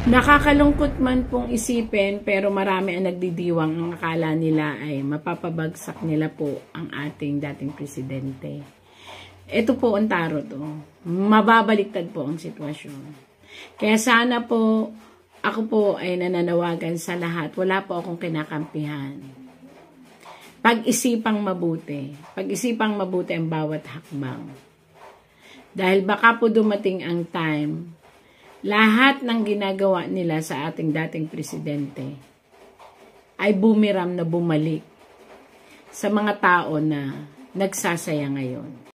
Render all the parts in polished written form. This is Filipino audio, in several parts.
Nakakalungkot man pong isipin pero marami ang nagdidiwang ang akala nila ay mapapabagsak nila po ang ating dating presidente. Ito po ang tarot. Mababaliktad po ang sitwasyon. Kaya sana po ako po ay nananawagan sa lahat. Wala po akong kinakampihan. Pag-isipang mabuti. Pag-isipang mabuti ang bawat hakbang. Dahil baka po dumating ang time, lahat ng ginagawa nila sa ating dating presidente ay bumiram na bumalik sa mga tao na nagsasaya ngayon.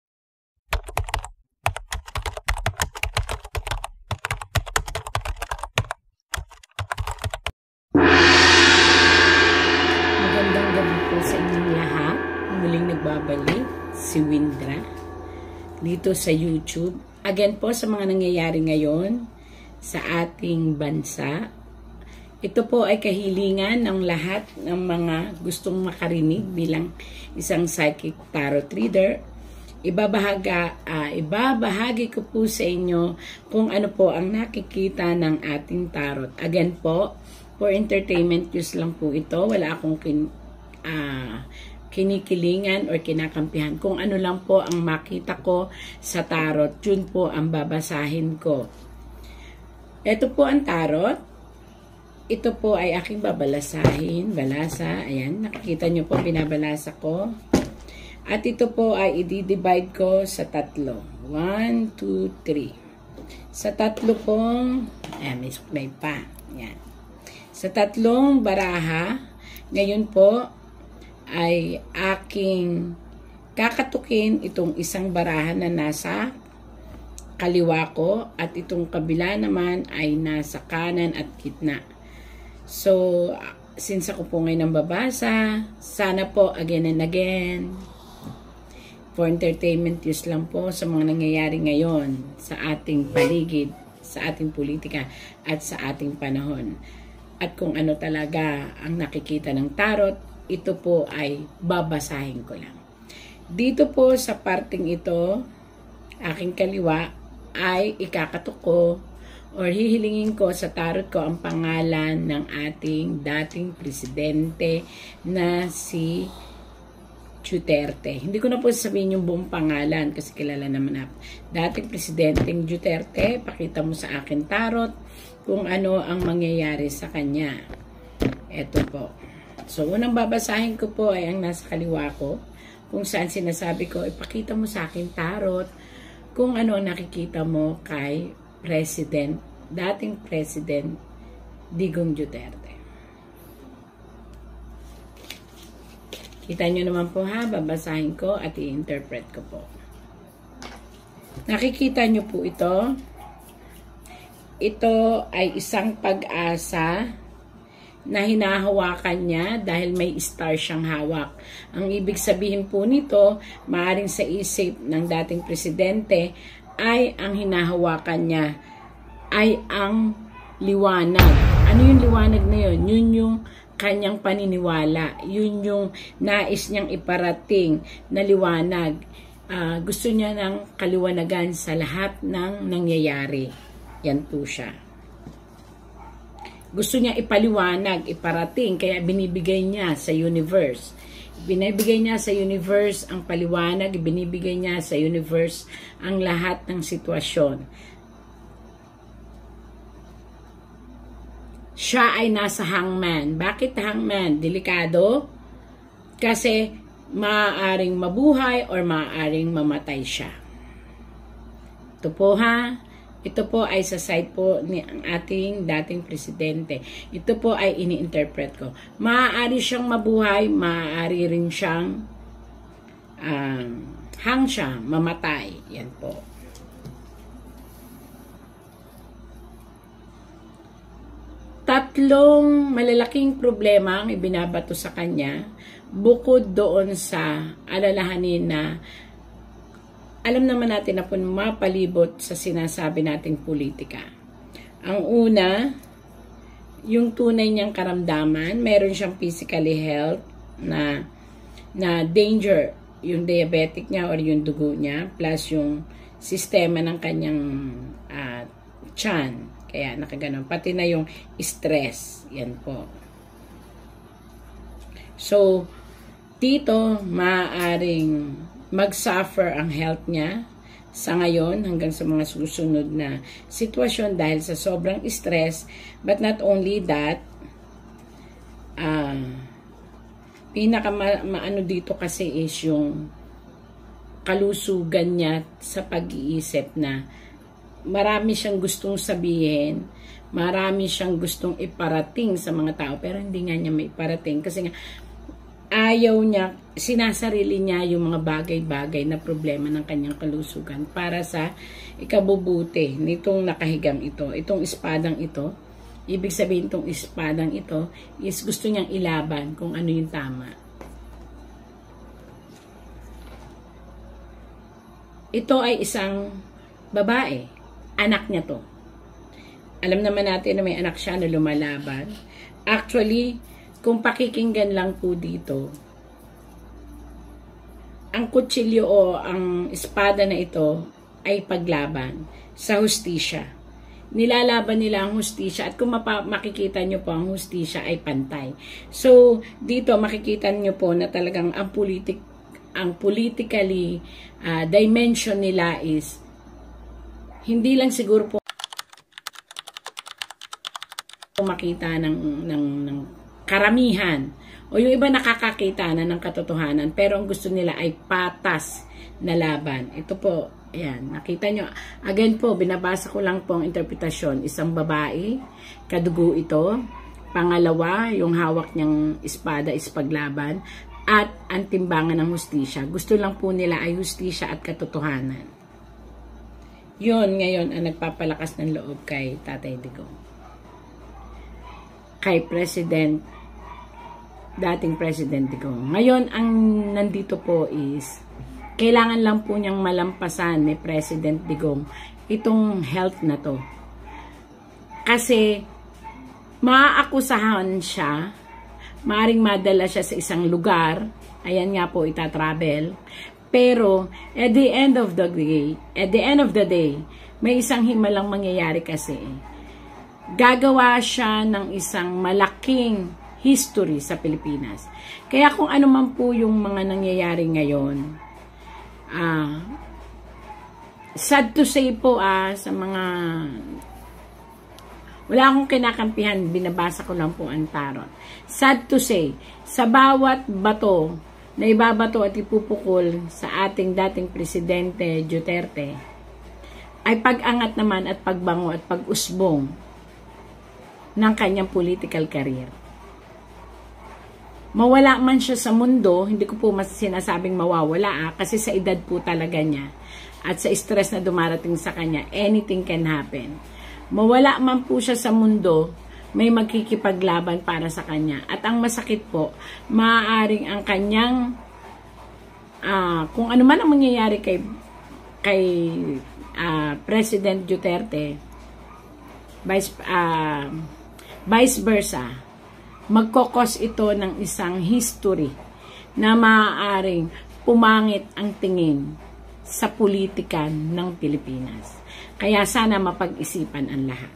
Magandang gabi po sa inyong lahat. Muling nagbabalik si Windra dito sa YouTube. Again po sa mga nangyayari ngayon sa ating bansa. Ito po ay kahilingan ng lahat ng mga gustong makarinig bilang isang psychic tarot reader. Ibabahagi ko po sa inyo kung ano po ang nakikita ng ating tarot. Again po, for entertainment use lang po ito. Wala akong kinikilingan or kinakampihan. Kung ano lang po ang makita ko sa tarot, yun po ang babasahin ko. Ito po ang tarot. Ito po ay aking babalasahin. Balasa. Ayan. Nakikita nyo po, binabalasa ko. At ito po ay i-divide ko sa tatlo. 1, 2, 3. Sa tatlo pong, ayan, may pa. Ayan. Sa tatlong baraha, ngayon po ay aking kakatukin itong isang baraha na nasa kaliwa ko at itong kabila naman ay nasa kanan at gitna. So, since ako po ngayon ang babasa, sana po again and again, for entertainment use lang po sa mga nangyayari ngayon sa ating paligid, sa ating politika at sa ating panahon. At kung ano talaga ang nakikita ng tarot, ito po ay babasahin ko lang. Dito po sa parting ito, aking kaliwa, ay ikakatok ko or hihilingin ko sa tarot ko ang pangalan ng ating dating presidente na si Duterte. Hindi ko na po sabihin yung buong pangalan kasi kilala naman na. Dating presidenteng Duterte, pakita mo sa akin tarot kung ano ang mangyayari sa kanya. Ito po. So, unang babasahin ko po ay ang nasa kaliwa ko kung saan sinasabi ko, ipakita mo sa akin tarot kung ano nakikita mo kay dating President Digong Duterte. Kita nyo naman po ha, babasahin ko at i-interpret ko po. Nakikita nyo po ito. Ito ay isang pag-asa na hinahawakan niya dahil may star siyang hawak. Ang ibig sabihin po nito, maaaring sa isip ng dating presidente ay ang hinahawakan niya ay ang liwanag. Ano yung liwanag na yun? Yun yung kanyang paniniwala. Yun yung nais niyang iparating na liwanag. Gusto niya ng kaliwanagan sa lahat ng nangyayari. Yan po siya. Gusto niya ipaliwanag, iparating, kaya binibigay niya sa universe. Binibigay niya sa universe ang paliwanag, binibigay niya sa universe ang lahat ng sitwasyon. Siya ay nasa hangman. Bakit hangman? Delikado? Kasi maaaring mabuhay or maaaring mamatay siya. Ito po ha. Ito po ay sa side po ni ang ating dating presidente. Ito po ay ini-interpret ko. Maaari siyang mabuhay, maaari rin siyang hang siya, mamatay. Yan po. Tatlong malalaking problema ang ibinabato sa kanya bukod doon sa alalahanin na alam naman natin na po mapalibot sa sinasabi nating politika. Ang una, yung tunay niyang karamdaman, meron siyang physically health na danger, yung diabetic niya or yung dugo niya, plus yung sistema ng kanyang tiyan. Kaya nakaganon. Pati na yung stress. Yan po. So, dito, maaaring mag-suffer ang health niya sa ngayon hanggang sa mga susunod na sitwasyon dahil sa sobrang stress. But not only that, maano dito kasi is yung kalusugan niya sa pag-iisip na marami siyang gustong sabihin, marami siyang gustong iparating sa mga tao, pero hindi nga niya maiparating kasi nga ayaw niya, sinasarili niya yung mga bagay-bagay na problema ng kanyang kalusugan para sa ikabubuti nitong nakahigang ito. Itong espadang ito, ibig sabihin itong espadang ito is gusto niyang ilaban kung ano yung tama. Ito ay isang babae. Anak niya to. Alam naman natin na may anak siya na lumalaban. Actually, kung pakikinggan lang po dito, ang kutsilyo o ang espada na ito ay paglaban sa hustisya. Nilalaban nila ang hustisya at kung makikita nyo po ang hustisya ay pantay. So, dito makikita nyo po na talagang ang politically dimension nila is hindi lang siguro po makita ng karamihan o yung iba nakakakita na ng katotohanan pero ang gusto nila ay patas na laban. Ito po, ayan, nakita nyo. Again po, binabasa ko lang po ang interpretasyon. Isang babae, kadugo ito. Pangalawa, yung hawak niyang espada is paglaban at ang timbangan ng hustisya. Gusto lang po nila ay hustisya at katotohanan. Yun ngayon ang nagpapalakas ng loob kay Tatay Digong. Kay dating President Digong. Ngayon, ang nandito po is, kailangan lang po niyang malampasan ni President Digong itong health na to. Kasi, maaakusahan siya, maaring madala siya sa isang lugar, ayan nga po, itatravel, pero, at the end of the day, may isang himalang mangyayari kasi. Gagawa siya ng isang malaking history sa Pilipinas. Kaya kung ano man po yung mga nangyayari ngayon, sad to say po sa mga wala akong kinakampihan, binabasa ko lang po ang tarot. Sad to say, sa bawat bato na ibabato at ipupukol sa ating dating Presidente Duterte, ay pag-angat naman at pagbango at pag-usbong ng kanyang political career. Mawala man siya sa mundo, hindi ko po mas sinasabing mawawala kasi sa edad po talaga niya at sa stress na dumarating sa kanya, anything can happen. Mawala man po siya sa mundo, may magkikipaglaban para sa kanya. At ang masakit po, maaaring ang kanyang kung ano man ang mangyayari kay President Duterte, vice versa, magkokos ito ng isang history na maaaring pumangit ang tingin sa politika ng Pilipinas. Kaya sana mapag-isipan ang lahat.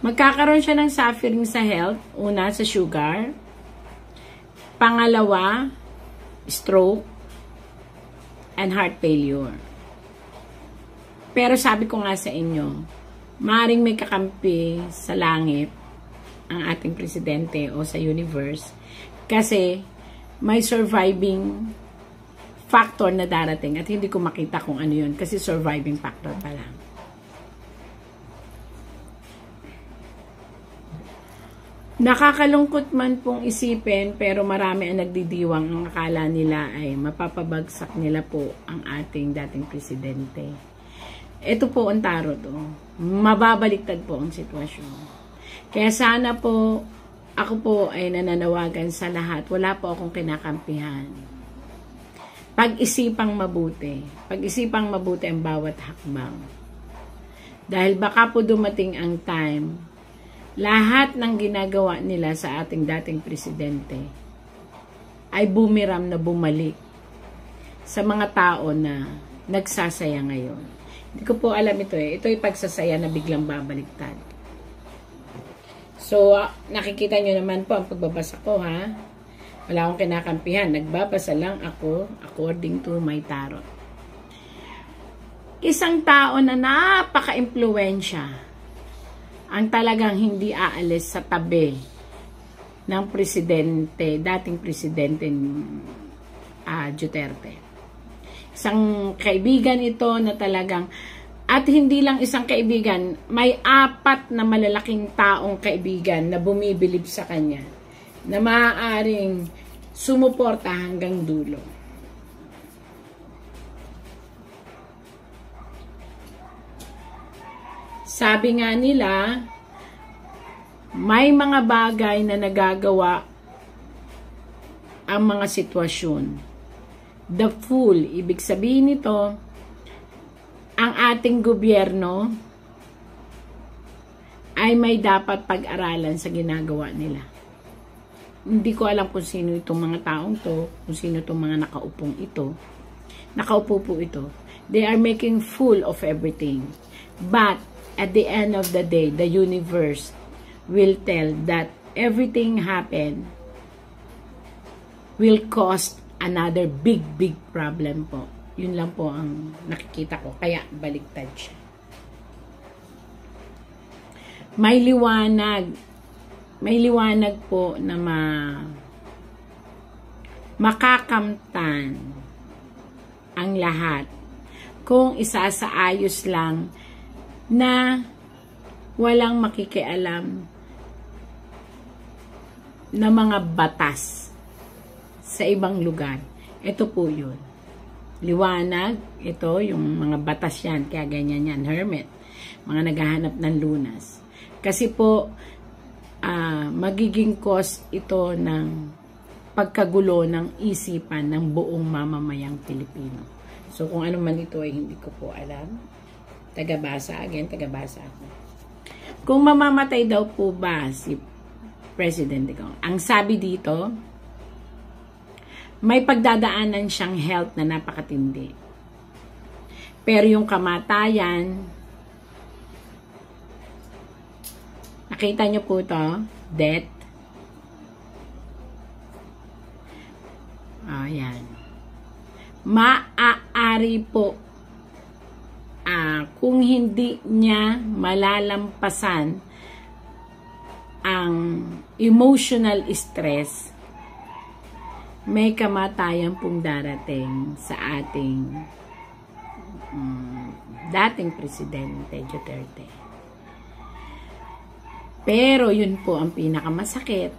Magkakaroon siya ng suffering sa health. Una, sa sugar. Pangalawa, stroke and heart failure. Pero sabi ko nga sa inyo, maaaring may kakampi sa langit ang ating presidente o sa universe kasi may surviving factor na darating at hindi ko makita kung ano yun kasi surviving factor pa lang. Nakakalungkot man pong isipin pero marami ang nagdidiwang ang akala nila ay mapapabagsak nila po ang ating dating presidente. Ito po ang tarot. Mababaliktad po ang sitwasyon. Kaya sana po, ako po ay nananawagan sa lahat. Wala po akong kinakampihan. Pag-isipang mabuti. Pag-isipang mabuti ang bawat hakbang. Dahil baka po dumating ang time, lahat ng ginagawa nila sa ating dating presidente ay bumiram na bumalik sa mga tao na nagsasaya ngayon. Hindi ko po alam ito eh. Ito ay pagsasaya na biglang babaliktad. So, nakikita nyo naman po ang pagbabasa ko, ha? Wala akong kinakampihan. Nagbabasa lang ako according to my tarot. Isang tao na napaka-impluwensya ang talagang hindi aalis sa tabi ng presidente, dating presidente Duterte. Isang kaibigan ito na talagang, at hindi lang isang kaibigan, may 4 na malalaking taong kaibigan na bumibilib sa kanya, na maaaring sumuporta hanggang dulo. Sabi nga nila, may mga bagay na nagagawa ang mga sitwasyon. The Fool, ibig sabihin nito, ang ating gobyerno ay may dapat pag-aralan sa ginagawa nila. Hindi ko alam kung sino itong mga taong to, kung sino itong mga nakaupong ito. Nakaupo po ito. They are making fool of everything. But, at the end of the day, the universe will tell that everything happened will cause another big problem po. Yun lang po ang nakikita ko. Kaya baliktad siya. May liwanag. May liwanag po na makakamtan ang lahat kung isasaayos lang na walang makikialam na mga batas sa ibang lugar. Ito po yun. Liwanag, ito yung mga batas yan, kaya ganyan yan, hermit. Mga naghahanap ng lunas. Kasi po, magiging cause ito ng pagkagulo ng isipan ng buong mamamayang Pilipino. So, kung ano man ito ay hindi ko po alam. Tagabasa, tagabasa ako. Kung mamamatay daw po ba si President Digong, ang sabi dito, may pagdadaanan siyang health na napakatindi. Pero yung kamatayan, nakita nyo po ito, death. Ayan. Maaari po, kung hindi niya malalampasan ang emotional stress, may kamatayan pong darating sa ating dating Presidente Duterte. Pero yun po ang pinakamasakit.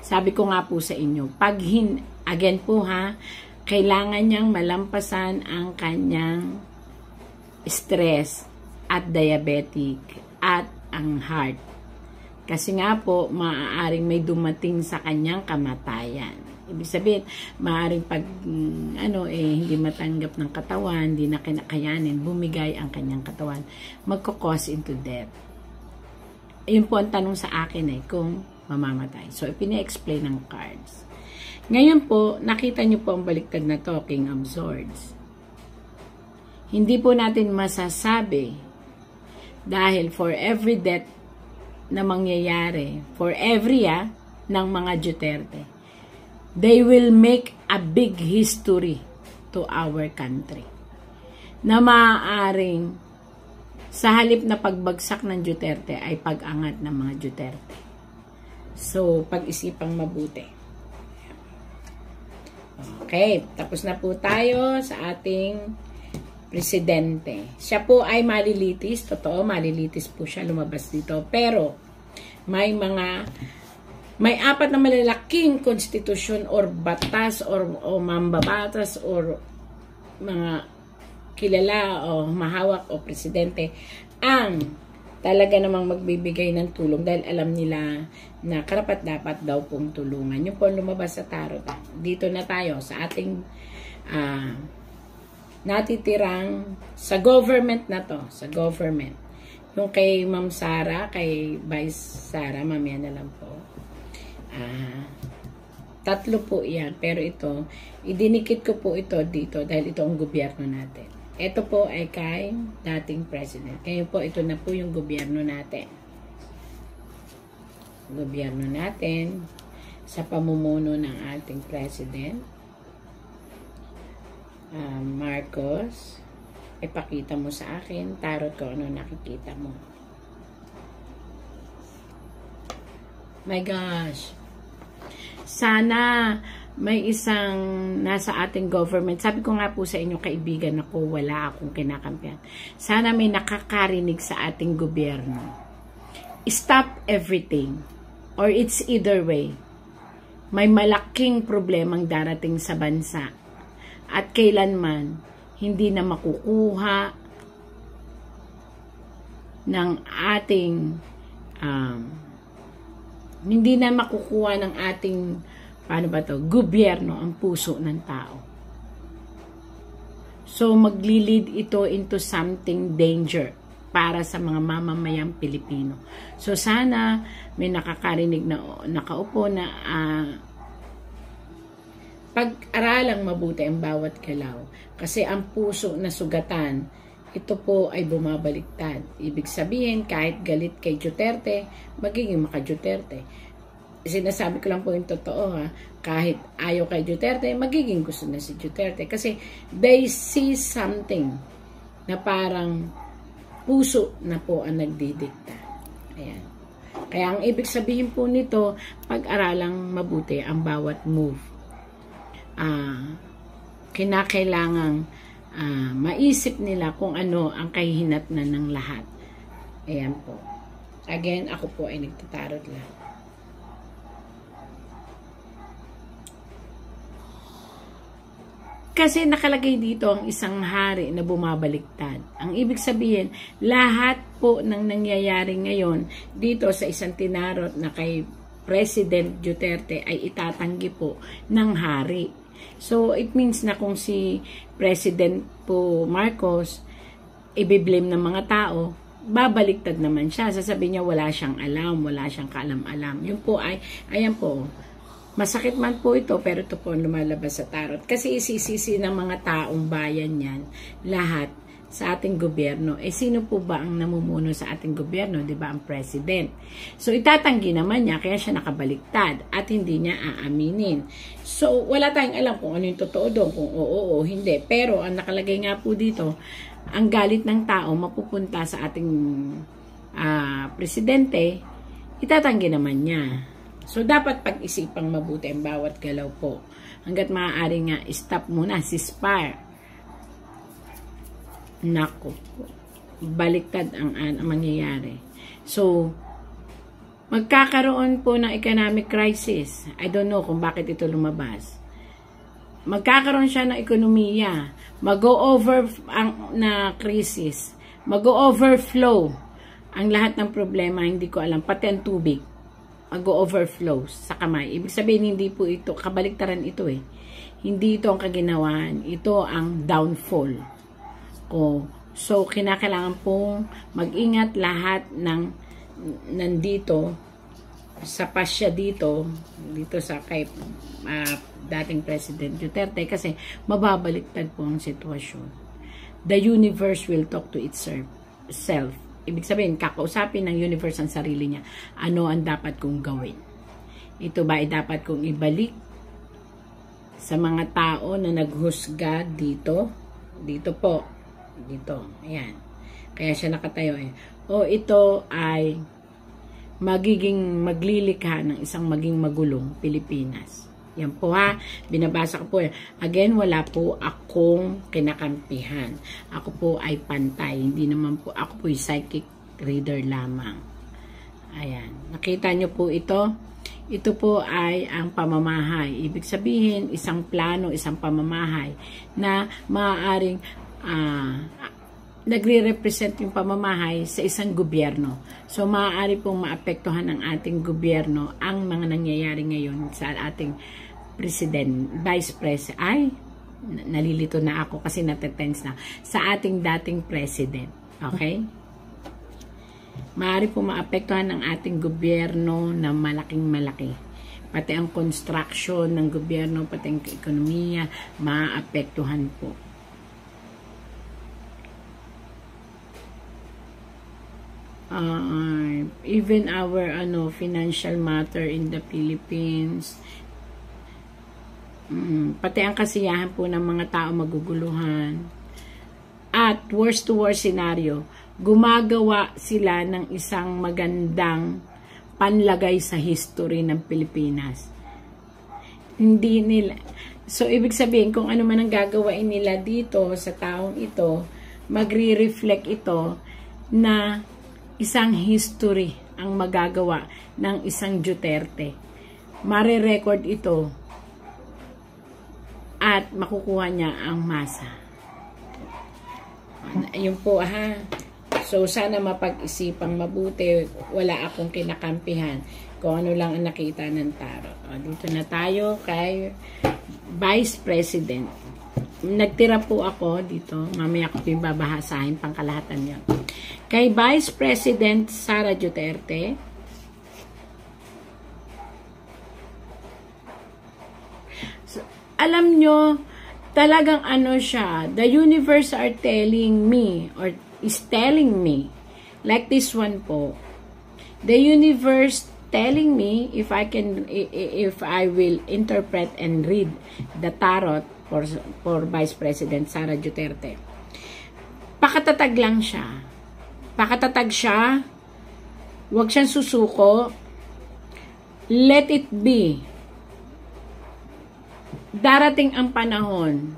Sabi ko nga po sa inyo, again po ha, kailangan niyang malampasan ang kanyang stress at diabetic at ang heart. Kasi nga po, maaaring may dumating sa kanyang kamatayan. Ibig sabihin, maaaring pag hindi matanggap ng katawan, hindi na kinakayanin, bumigay ang kanyang katawan, magkakause into death. Yun po ang tanong sa akin kung mamamatay. So, ipina-explain ng cards. Ngayon po, nakita nyo po ang baliktad na Talking of Swords. Hindi po natin masasabi dahil for every death na mangyayari, for every ng mga Duterte, they will make a big history to our country. Na maaaring sa halip na pagbagsak ng Duterte ay pag-angat ng mga Duterte. So, pag-isipang mabuti. Okay, tapos na po tayo sa ating presidente. Siya po ay malilitis. Totoo, malilitis po siya, lumabas dito. Pero, may 4 na malalaking konstitusyon or batas or mambabatas or mga kilala o mahawak o presidente ang talaga namang magbibigay ng tulong dahil alam nila na karapat-dapat daw pong tulungan. Yung po lumabas sa tarot. Dito na tayo sa ating natitirang sa government na to. Sa government. Yung kay Ma'am Sara, kay Vice Sara, mamaya na lang po. 3 po yan. Pero ito, idinikit ko po ito dito dahil ito ang gobyerno natin. Ito po ay kay dating president. Kaya po, ito na po yung gobyerno natin. Gobyerno natin sa pamumuno ng ating president, Marcos. Ipakita mo sa akin, tarot ko ano nakikita mo. My gosh. Sana may isang nasa ating government. Sabi ko nga po sa inyo, kaibigan ako, wala akong kinakampihan. Sana may nakakarinig sa ating gobyerno. Stop everything. Or it's either way. May malaking problemang darating sa bansa. At kailanman, hindi na makukuha ng ating hindi na makukuha ng ating paano ba to? Gobyerno ang puso ng tao. So, maglilid ito into something danger para sa mga mamamayang Pilipino. So, sana may nakakarinig na nakaupo na pag-aralang mabuti ang bawat galaw. Kasi ang puso na sugatan, ito po ay bumabaliktad. Ibig sabihin, kahit galit kay Duterte, magiging maka-Duterte. Sinasabi ko lang po yung totoo ha, kahit ayaw kay Duterte, magiging gusto na si Duterte. Kasi they see something na parang puso na po ang nagdidikta. Ayan. Kaya ang ibig sabihin po nito, pag-aralang mabuti ang bawat move. Kinakailangang maisip nila kung ano ang kahihinatnan ng lahat. Ayan po. Again, ako po ay nagtatarot lang. Kasi nakalagay dito ang isang hari na bumabaliktad. Ang ibig sabihin, lahat po ng nangyayari ngayon dito sa isang tinarot na kay President Duterte ay itatanggi po ng hari. So, it means na kung si President po Marcos ibiblame ng mga tao, babaliktad naman siya. Sasabihin niya wala siyang alam, wala siyang kaalam-alam. Yun po ay, ayan po, masakit man po ito, pero ito po lumalabas sa tarot. Kasi isisisi ng mga taong bayan yan, lahat sa ating gobyerno. Eh, sino po ba ang namumuno sa ating gobyerno? Diba? Ang president. So, itatanggi naman niya, kaya siya nakabaliktad at hindi niya aaminin. So, wala tayong alam kung ano yung totoo doon, kung oo o hindi. Pero, ang nakalagay nga po dito, ang galit ng tao mapupunta sa ating presidente, itatanggi naman niya. So, dapat pag-isipang mabuti ang bawat galaw po. Hanggat maaari nga, stop muna, ceasefire. Nako, baliktad ang mangyayari. So, magkakaroon po ng economic crisis. I don't know kung bakit ito lumabas. Magkakaroon siya ng ekonomiya. Mag-o-over na crisis. Mag-o-overflow. Ang lahat ng problema, hindi ko alam, pati ang tubig. Mag-overflow sa kamay. Ibig sabihin, hindi po ito, kabaliktaran ito eh. Hindi ito ang kaginawan. Ito ang downfall. So, kinakailangan pong mag-ingat lahat ng nandito, sa pasya dito sa kay dating President Duterte kasi mababaliktad po ang sitwasyon. The universe will talk to itself. Ibig sabihin, kakausapin ng universe ang sarili niya. Ano ang dapat kong gawin? Ito ba ay dapat kong ibalik sa mga tao na naghusga dito? Dito po. Dito. Ayan. Kaya siya nakatayo eh. O ito ay maglilikha ng isang maging magulong Pilipinas. Yan po ha. Binabasa ko po. Again, wala po akong kinakampihan. Ako po ay pantay. Hindi naman po, ako po ay psychic reader lamang. Ayan. Nakita nyo po ito? Ito po ay ang pamamahay. Ibig sabihin, isang plano, isang pamamahay na maaaring nagre-represent yung pamamahay sa isang gobyerno. So, maaari pong maapektuhan ng ating gobyerno ang mga nangyayari ngayon sa ating vice president. Ay, nalilito na ako kasi natetense na. Sa ating dating president. Okay? Maaari pong maapektuhan ng ating gobyerno na malaking-malaki. Pati ang construction ng gobyerno, pati ang ekonomiya, maapektuhan po. even our financial matter in the Philippines, pati ang kasiyahan po ng mga tao maguguluhan. At worst to worst scenario, gumagawa sila ng isang magandang panlagay sa history ng Pilipinas. Hindi nila, so ibig sabihin kung ano man ang gagawain nila dito sa taong ito, magre-reflect ito na isang history ang magagawa ng isang Duterte. Mare-record ito at makukuha niya ang masa. Ayun po ha. So sana mapag-isipang mabuti. Wala akong kinakampihan kung ano lang ang nakita ng tarot. Dito na tayo kay Vice President. Nagtira po ako dito. Mamaya ko yung babahasahin pangkalahatan niya. Kay Vice President Sara Duterte, so, alam nyo, talagang siya, the universe are telling me, or is telling me, like this one po, the universe telling me if I will interpret and read the tarot for Vice President Sara Duterte. Pakatatag lang siya. Pakatatag siya. Huwag siyang susuko. Let it be. Darating ang panahon,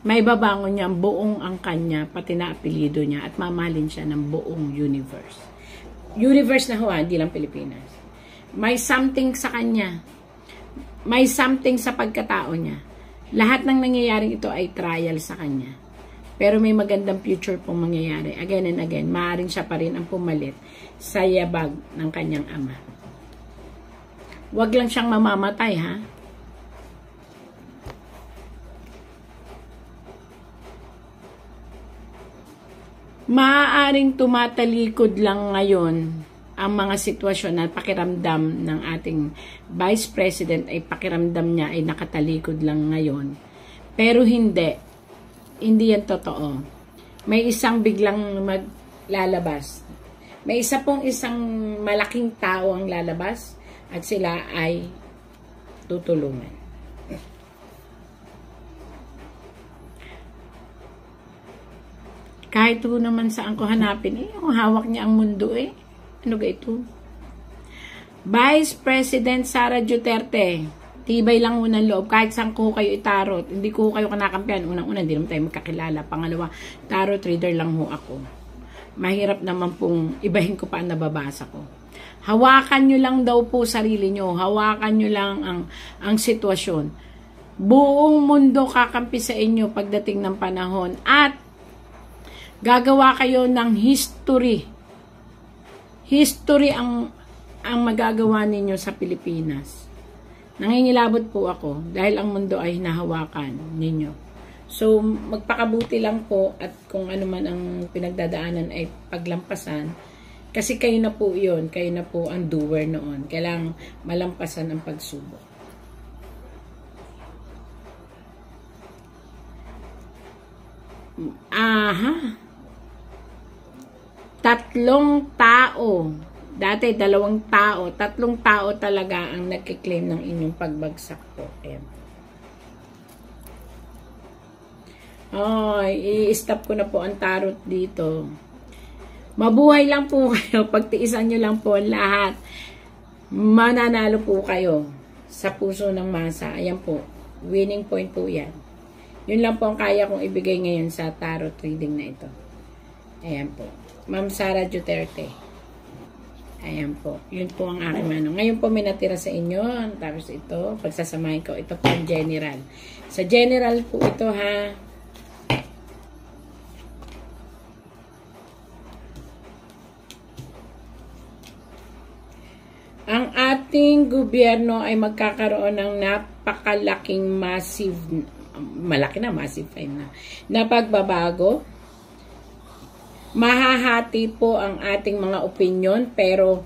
may babangon niya buong ang kanya, pati na apelyido niya, at mamahalin siya ng buong universe. Universe na ho, hindi lang Pilipinas. May something sa kanya. May something sa pagkatao niya. Lahat ng nangyayaring ito ay trial sa kanya. Pero may magandang future pong mangyayari. Again and again, maaaring siya pa rin ang pumalit sa yabag ng kanyang ama. Huwag lang siyang mamamatay, ha? Maaaring tumatalikod lang ngayon ang mga sitwasyon na pakiramdam ng ating Vice President ay pakiramdam niya ay nakatalikod lang ngayon. Pero hindi yan totoo. May isang biglang maglalabas. May isang malaking tao ang lalabas at sila ay tutulungan. Kahit ito naman saan ko hanapin, yung hawak niya ang mundo Ano ga ito? Vice President Sara Duterte, tibay lang unang loob. Kahit saan ko kayo itarot, hindi ko kayo kanakampihan. Unang-una, hindi naman tayo magkakilala. Pangalawa, tarot reader lang ho ako. Mahirap naman pong ibahin ko pa ang nababasa ko. Hawakan nyo lang daw po sarili nyo. Hawakan nyo lang ang sitwasyon. Buong mundo kakampi sa inyo pagdating ng panahon. At gagawa kayo ng history. History ang magagawa ninyo sa Pilipinas. Nangingilabot po ako dahil ang mundo ay hinahawakan ninyo. So, magpakabuti lang po at kung ano man ang pinagdadaanan ay paglampasan. Kasi kayo na po yun. Kayo na po ang doer noon. Kailangang malampasan ang pagsubok. Aha. 3 tao. Dati 2 tao. 3 tao talaga ang nagkiklaim ng inyong pagbagsak po. Ayan. I-stop ko na po ang tarot dito. Mabuhay lang po kayo. Pagtiisan nyo lang po lahat. Mananalo po kayo sa puso ng masa. Ayan po. Winning point po yan. Yun lang po ang kaya kong ibigay ngayon sa tarot reading na ito. Ayan po. Ma'am Sara Duterte. Ayan po. Yun po ang aking Ngayon po may natira sa inyo. Tapos ito, pagsasamahin ko. Ito po ang general. Sa general po ito ha. Ang ating gobyerno ay magkakaroon ng napakalaking massive na pagbabago. Mahahati po ang ating mga opinion pero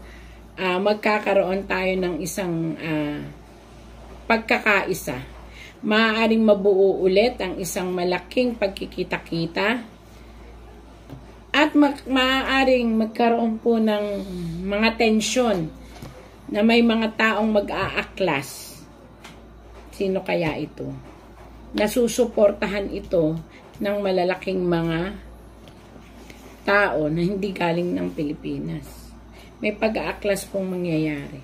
magkakaroon tayo ng isang pagkakaisa. Maaaring mabuo ulit ang isang malaking pagkikita-kita At maaaring magkaroon po ng mga tensyon na may mga taong mag-aaklas. Sino kaya ito? Nasusuportahan ito ng malalaking mga tao na hindi galing ng Pilipinas. May pag-aaklas pong mangyayari.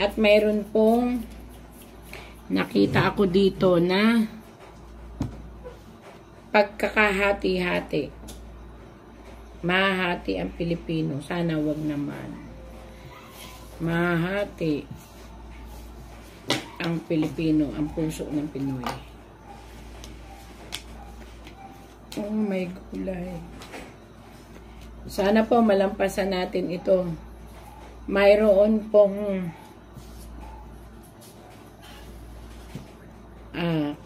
At mayroon pong nakita ako dito na pagkakahati-hati. Mahahati ang Pilipino. Sana wag naman. Mahahati ang Pilipino, ang puso ng Pinoy. Oh my gulay. Sana po malampasan natin ito. Mayroon pong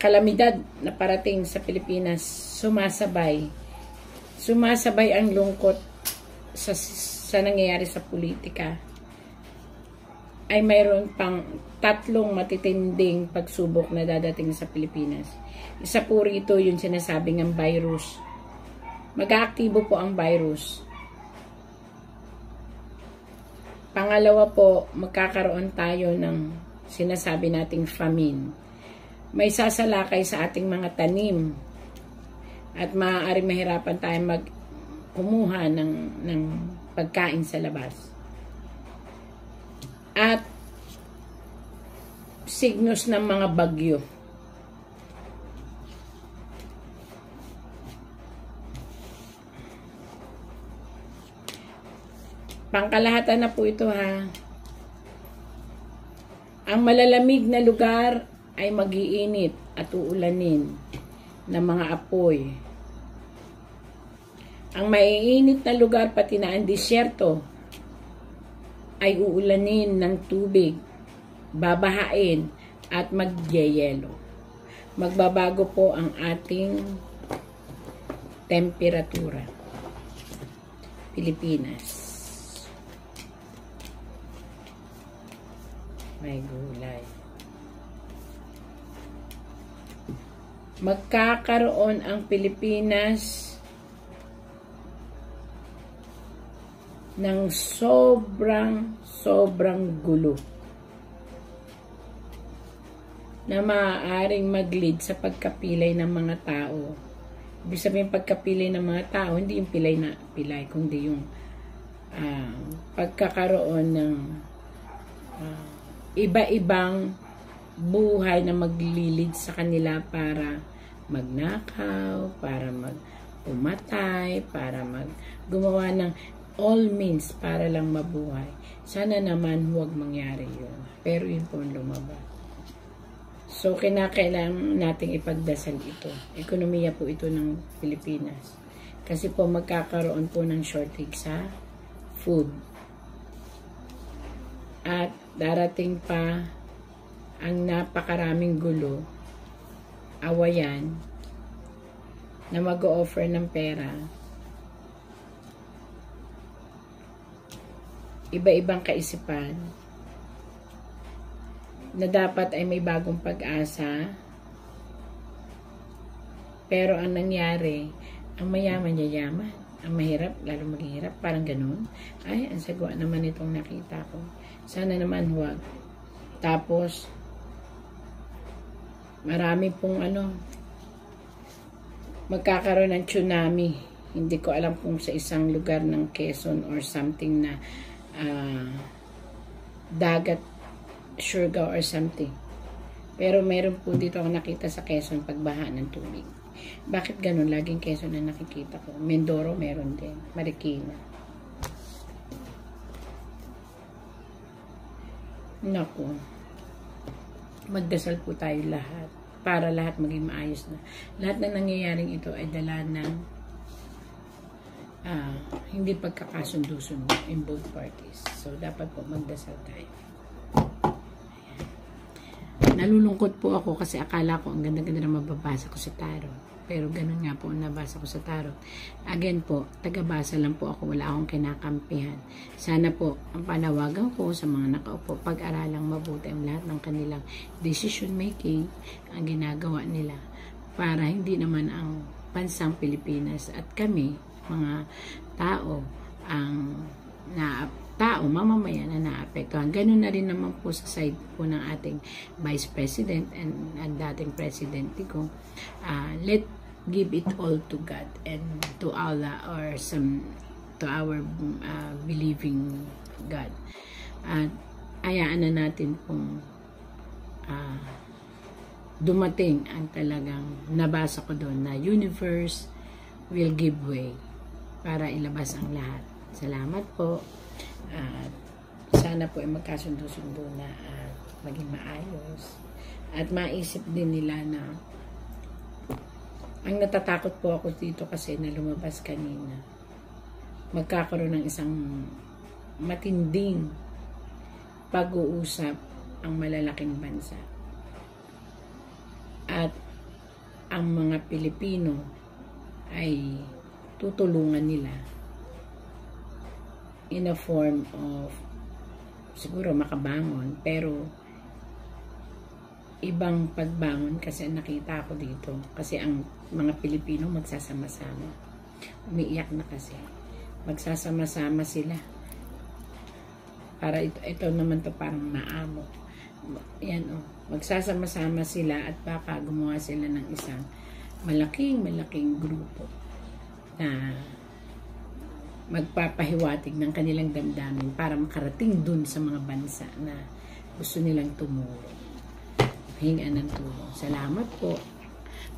kalamidad na parating sa Pilipinas. Sumasabay ang lungkot sa nangyayari sa politika. Ay mayroon pang 3 matitinding pagsubok na dadating sa Pilipinas. Isa po rito yung sinasabing ang virus. Mag-aaktibo po ang virus. Pangalawa po, magkakaroon tayo ng sinasabi nating famine. May sasalakay sa ating mga tanim at maaari mahirapan tayo kumuha ng pagkain sa labas. At signos ng mga bagyo. Pangkalahatan na po ito ha. Ang malalamig na lugar ay mag-iinit at uulanin ng mga apoy. Ang maiinit na lugar pati na ang disyerto ay uulanin ng tubig, babahain at magyeyelo. Magbabago po ang ating temperatura. Pilipinas. May gulay. Magkakaroon ang Pilipinas ng sobrang gulo na maaaring mag-lead sa pagkapilay ng mga tao. Ibig sabihin pagkapilay ng mga tao, hindi yung pilay, kundi yung pagkakaroon ng iba-ibang buhay na maglilid sa kanila para magnakaw, para pumatay, para gumawa ng all means para lang mabuhay. Sana naman huwag mangyari yun. Pero yun po ang lumabas. So, kinakailangan nating ipagdasal ito. Ekonomiya po ito ng Pilipinas. Kasi po magkakaroon po ng shortage sa food. At darating pa ang napakaraming gulo, awayan, na mag-o-offer ng pera, iba-ibang kaisipan, na dapat ay may bagong pag-asa, pero ang nangyari, ang mayaman yayaman, ang mahirap, lalo maghihirap, parang ganun. Ay, ang sagwa naman itong nakita ko. Sana naman huwag. Tapos, marami pong magkakaroon ng tsunami. Hindi ko alam kung sa isang lugar ng Quezon or something na dagat, Surigao or something. Pero meron po dito ako nakita sa Quezon pagbaha ng tubig. Bakit ganun? Laging Quezon na nakikita ko. Mindoro meron din. Marikina. Naku. Magdasal po tayo lahat para lahat maging maayos na. Lahat na nangyayaring ito ay dala ng hindi pagkakasundo-sundo in both parties. So, dapat po magdasal tayo. Nalulungkot po ako kasi akala ko ang ganda-ganda na mababasa ko sa tarot. Pero ganun nga po ang nabasa ko sa tarot. Again po, taga-basa lang po ako. Wala akong kinakampihan. Sana po, ang panawagan ko sa mga nakaupo, pag-aralang mabuti ang lahat ng kanilang decision making, ang ginagawa nila para hindi naman ang bansang Pilipinas at kami, mga tao ang mamamayan na naapektuhan. Ganun na rin naman po sa side po ng ating Vice President and dating President ko. Let give it all to God and to Allah or to our believing God. At hayaan na natin pong dumating ang talagang nabasa ko doon na universe will give way para ilabas ang lahat. Salamat po. Sana po ay magkasundo-sundo na at maging maayos. At maisip din nila na ang natatakot po ako dito kasi na lumabas kanina. Magkakaroon ng isang matinding pag-uusap ang malalaking bansa. At ang mga Pilipino ay tutulungan nila in a form of siguro makabangon, pero ibang pagbangon kasi nakita ko dito. Kasi ang mga Pilipino magsasama-sama. Umiiyak na kasi. Magsasama-sama sila. Para ito naman to parang maamo. Yan magsasama-sama sila at baka gumawa sila ng isang malaking grupo na magpapahiwatig ng kanilang damdamin para makarating dun sa mga bansa na gusto nilang tumulong. Hingaan ng tulong. Salamat po.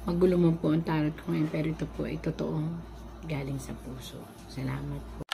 Magulo man po ang tarot ko ngayon, pero ito po ay totoong galing sa puso. Salamat po.